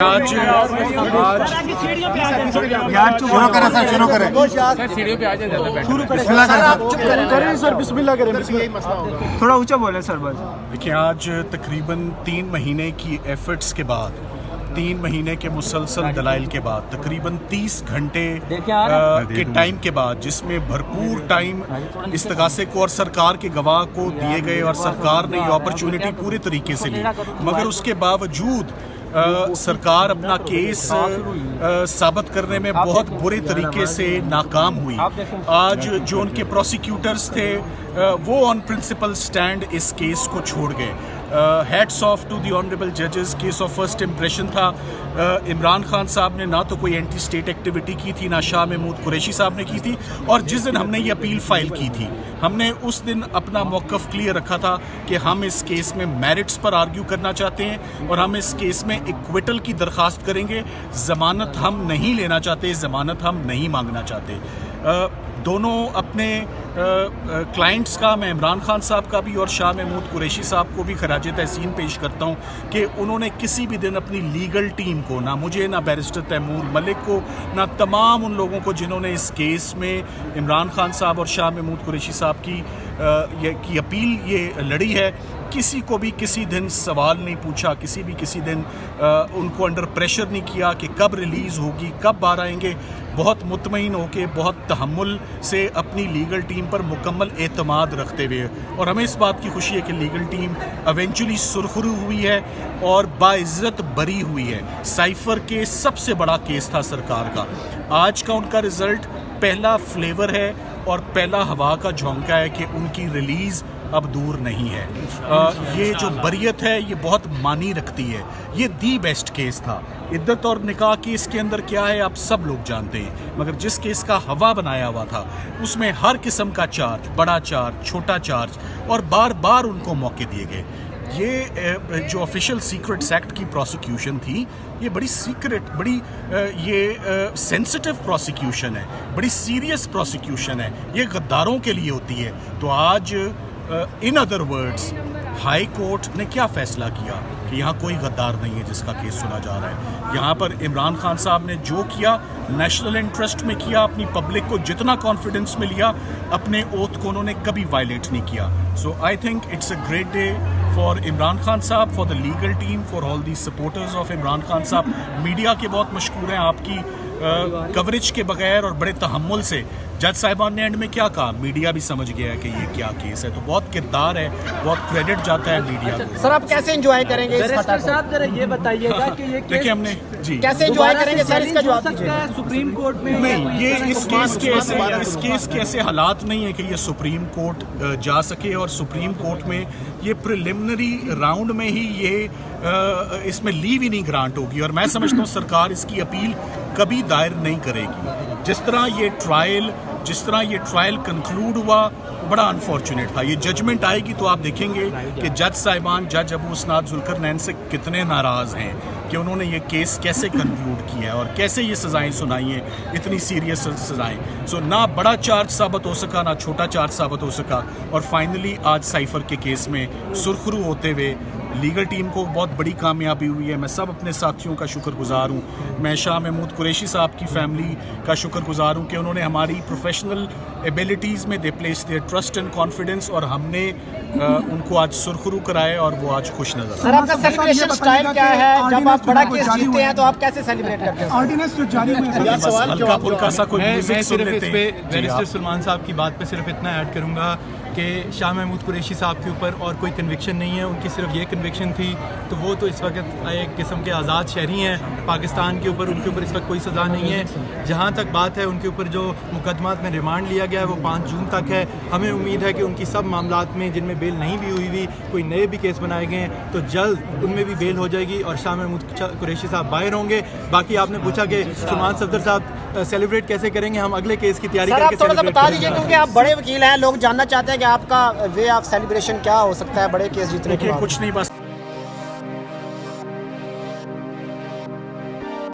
آج شروع کریں سر، شروع کریں سیڑھیوں پہ آ جائیں زیادہ بیٹھ بسم اللہ کریں تھوڑا اونچا بولیں سر بس. دیکھیں آج تقریباً 3 مہینے کی ایفرٹس کے بعد 3 مہینے کے مسلسل دلائل کے بعد تقریباً 30 گھنٹے کے ٹائم کے بعد جس میں بھرپور ٹائم استغاثے کو اور سرکار کے گواہ کو دیے گئے اور سرکار نے یہ اپرچونٹی پورے طریقے سے لی، مگر اس کے باوجود سرکار اپنا کیس ثابت کرنے میں بہت برے طریقے سے ناکام ہوئی. آج جو ان کے پروسیکیوٹرز تھے وہ آن پرنسپل سٹینڈ اس کیس کو چھوڑ گئے. Hats off to the honourable ججز. کیس آف فرسٹ امپریشن تھا. عمران خان صاحب نے نہ تو کوئی اینٹی اسٹیٹ ایکٹیویٹی کی تھی، نہ شاہ محمود قریشی صاحب نے کی تھی، اور جس دن ہم نے یہ اپیل فائل کی تھی ہم نے اس دن اپنا موقف کلیئر رکھا تھا کہ ہم اس کیس میں میرٹس پر آرگیو کرنا چاہتے ہیں اور ہم اس کیس میں ایکویٹل کی درخواست کریں گے. ضمانت ہم نہیں لینا چاہتے، ضمانت ہم نہیں مانگنا چاہتے. دونوں اپنے کلائنٹس کا، میں عمران خان صاحب کا بھی اور شاہ محمود قریشی صاحب کو بھی خراج تحسین پیش کرتا ہوں کہ انہوں نے کسی بھی دن اپنی لیگل ٹیم کو، نہ مجھے، نہ بیرسٹر تیمور ملک کو، نہ تمام ان لوگوں کو جنہوں نے اس کیس میں عمران خان صاحب اور شاہ محمود قریشی صاحب کی اپیل یہ لڑی ہے، کسی کو بھی کسی دن سوال نہیں پوچھا، کسی دن ان کو انڈر پریشر نہیں کیا کہ کب ریلیز ہوگی، کب باہر آئیں گے. بہت مطمئن ہو کے، بہت تحمل سے اپنی لیگل ٹیم پر مکمل اعتماد رکھتے ہوئے، اور ہمیں اس بات کی خوشی ہے کہ لیگل ٹیم ایونچولی سرخرو ہوئی ہے اور باعزت بری ہوئی ہے. سائفر کے سب سے بڑا کیس تھا سرکار کا. آج کا ان کا رزلٹ پہلا فلیور ہے اور پہلا ہوا کا جھونکا ہے کہ ان کی ریلیز اب دور نہیں ہے. یہ جو بریت ہے یہ بہت معنی رکھتی ہے. یہ دی بیسٹ کیس تھا. عدت اور نکاح کیس کے اندر کیا ہے آپ سب لوگ جانتے ہیں، مگر جس کیس کا ہوا بنایا ہوا تھا اس میں ہر قسم کا چارج، بڑا چارج، چھوٹا چارج، اور بار بار ان کو موقع دیے گئے. یہ جو آفیشیل سیکرٹس ایکٹ کی پروسیکیوشن تھی یہ بڑی سیکرٹ، بڑی یہ سینسٹیو پروسیکیوشن ہے، بڑی سیریس پروسیکیوشن ہے، یہ غداروں کے لیے ہوتی ہے. تو آج in other words high court نے کیا فیصلہ کیا کہ یہاں کوئی غدار نہیں ہے جس کا کیس سنا جا رہا ہے. یہاں پر عمران خان صاحب نے جو کیا نیشنل انٹرسٹ میں کیا، اپنی پبلک کو جتنا کانفیڈنس میں لیا، اپنے اوتھ کو انہوں نے کبھی وائلیٹ نہیں کیا. So I think it's a great day for Imran Khan sahib, for the legal team, for all the supporters of Imran Khan sahib. Media کے بہت مشکور ہیں آپ کی کوریج کے بغیر اور بڑے تحمل سے. جج صاحبان نے اینڈ میں کیا کہا، میڈیا بھی سمجھ گیا ہے کہ یہ کیا کیس ہے. تو بہت کردار ہے، بہت کریڈٹ جاتا ہے میڈیا کو. سر آپ کیسے انجوائے کریں گے اس فتح کو؟ صاحب ذرا یہ بتائیے گا کہ یہ دیکھیں ہم نے جی کیسے انجوائے کریں گے سر، اس کا جواب دیجیے. سپریم کورٹ میں نہیں، یہ اس کیس کے ایسے حالات نہیں ہیں کہ یہ سپریم کورٹ جا سکے، اور سپریم کورٹ میں یہ پریلیمنری راؤنڈ میں ہی یہ اس میں لیو ہی نہیں گرانٹ ہوگی، اور میں سمجھتا ہوں سرکار اس کی اپیل کبھی دائر نہیں کرے گی. جس طرح یہ ٹرائل کنکلوڈ ہوا بڑا انفارچونیٹ تھا. یہ ججمنٹ آئے گی تو آپ دیکھیں گے کہ جج صاحبان، جج ابو اسناد ذوالقرنین سے کتنے ناراض ہیں کہ انہوں نے یہ کیس کیسے کنکلوڈ کیا ہے اور کیسے یہ سزائیں سنائی ہیں، اتنی سیریس سزائیں. سو نہ بڑا چارج ثابت ہو سکا، نہ چھوٹا چارج ثابت ہو سکا، اور فائنلی آج سائفر کے کیس میں سرخرو ہوتے ہوئے لیگل ٹیم کو بہت بڑی کامیابی ہوئی ہے. میں سب اپنے ساتھیوں کا شکر گزار ہوں. میں شاہ محمود قریشی صاحب کی فیملی کا شکر گزار ہوں کہ انہوں نے ہماری پروفیشنل ایبیلٹیز میں they place their trust and confidence, اور ہم نے ان کو آج سرخرو کرائے اور وہ آج خوش نظر آئے. سر آپ کا سیلیبریشن سٹائل کیا ہے؟ جب آپ بڑا کیس جیتتے ہیں تو آپ کیسے سیلیبریٹ کرتے ہیں؟ آرڈیننس جو جاری ہوئے ہلکا پھلکا سا کوئی میں میوزک سن صرف لیتے اس پہ ہیں. بیرسٹر سلمان صاحب کی بات پہ صرف اتنا ایڈ کروں گا کہ شاہ محمود قریشی صاحب کے اوپر اور کوئی کنوکشن نہیں ہے. ان کی صرف یہ کنوکشن تھی، تو وہ تو اس وقت ایک قسم کے آزاد شہری ہیں پاکستان کے اوپر. ان کے اوپر اس وقت کوئی سزا نہیں ہے. جہاں تک بات ہے ان کے اوپر جو مقدمات میں ریمانڈ لیا گیا ہے وہ 5 جون تک ہے. ہمیں امید ہے کہ ان کی سب معاملات میں جن میں بیل نہیں بھی ہوئی کوئی نئے بھی کیس بنائے گئے ہیں تو جلد ان میں بھی بیل ہو جائے گی اور شاہ محمود قریشی صاحب باہر ہوں گے. باقی آپ نے پوچھا کہ سلمان صفدر صاحب سیلیبریٹ کیسے کریں گے، ہم اگلے کیس کی تیاری سر کر آپ کے تھوڑا سا celebrate بتا کریں گے. دیجیے کیونکہ آپ بڑے وکیل ہیں، لوگ جاننا چاہتے ہیں کہ آپ کا وے آف سیلیبریشن کیا ہو سکتا ہے بڑے کیس جیتنے کے دیکھیے بعد. کچھ نہیں، بس